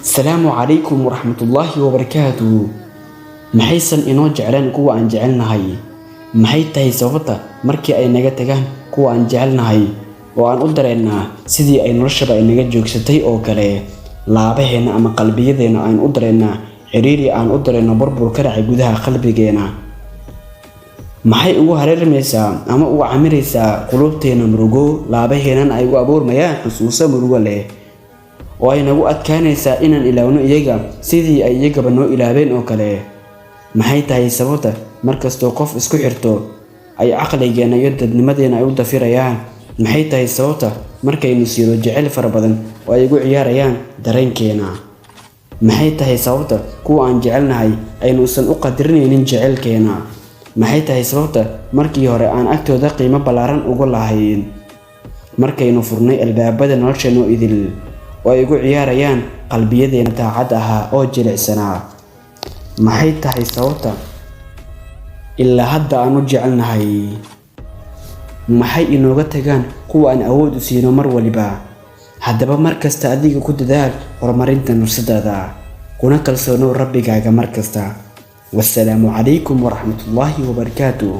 السلام عليكم ورحمة الله وبركاته. maxaysan inoo jeclaan kuwa aan jecelnahay? maxay tahay sababta markii ay naga tagaan kuwa aan jecelnahay oo aan u dareennaa sidii ay noloshaba inaga joogsatay oo kale? laabaheena ama qalbiyadeena aan u dareennaa xiriiri aan u dareenno burbur ka dhacay gudaha qalbigeena. maxay ugu hareermaysaa ama ugu camiraysaa qulubteena murugo, laabaheenan ay u abuurmayaan xusuuso murugo leh oo ay nagu adkaanaysaa inaan ilaawno iyaga sidii ay iyagaba noo ilaabeen oo kale? maxay tahay sababta markastoo qof isku xirto ay caqligeena iyo dadnimadeena ay u dafirayaan? maxay tahay sababta markaynu siiro jecel fara badan oo ay ugu ciyaarayaan dareenkeena? maxay tahay sababta kuwa aan jecelnahay aynuusan u qadarinaynin jecelkeena? maxay tahay sababta markii hore aan agtooda qiimo ballaaran ugu lahayn markaynu furnay albaabada nolosheena idil oo ay ugu ciyaarayaan qalbiyadeena daacad ahaa oo jilicsanaa? maxay tahay sababta ilaa hadda aan u jecelnahay? maxay inooga tagaan kuwa aan awood u siino mar waliba? haddaba markasta adiga ku dadaal horumarinta nafsadaada, kuna kalsoonow rabbigaaga markasta. والسلام عليكم ورحمة الله وبركاته.